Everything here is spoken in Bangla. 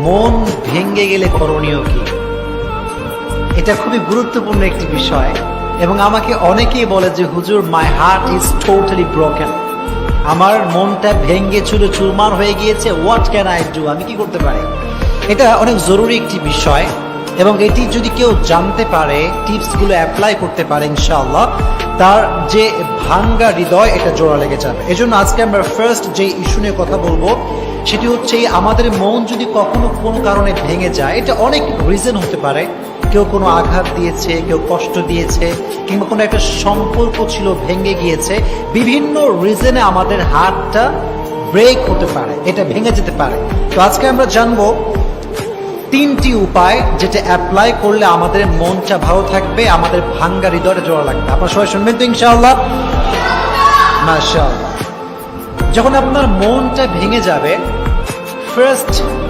মন ভেঙে গেলে করণীয় কি? এটা খুবই গুরুত্বপূর্ণ একটি বিষয় এবং আমাকে অনেকেই বলে যে হুজুর, my heart is totally broken, আমার মনটা ভেঙে চুরে চুরমার হয়ে গিয়েছে, হোয়াট ক্যান আই ডু, আমি কি করতে পারি? এটা অনেক জরুরি একটি বিষয় এবং এটি যদি কেউ জানতে পারে, টিপসগুলো অ্যাপ্লাই করতে পারে, ইনশাআল্লাহ তার যে ভাঙ্গা হৃদয় এটা জোড়া লেগে যাবে। এজন্য আজকে আমরা ফার্স্ট যে ইস্যু নিয়ে কথা বলবো সেটি হচ্ছে আমাদের মন যদি কখনো কোনো কারণে ভেঙে যায়, এটা অনেক রিজন হতে পারে। কেউ কোনো আঘাত দিয়েছে, কেউ কষ্ট দিয়েছে, কিংবা কোনো একটা সম্পর্ক ছিল ভেঙে গিয়েছে। বিভিন্ন রিজনে আমাদের হার্টটা ব্রেক হতে পারে, এটা ভেঙে যেতে পারে। তো আজকে আমরা জানবো 3টি উপায় যেটা অ্যাপ্লাই করলে আমাদের মনটা ভালো থাকবে, আমাদের ভাঙ্গা হৃদয়টা জোড়া লাগবে। আপনারা সবাই শুনবেন তো ইনশাআল্লাহ? মাশাআল্লাহ। যখন আপনার মনটা ভেঙে যাবে, ফার্স্ট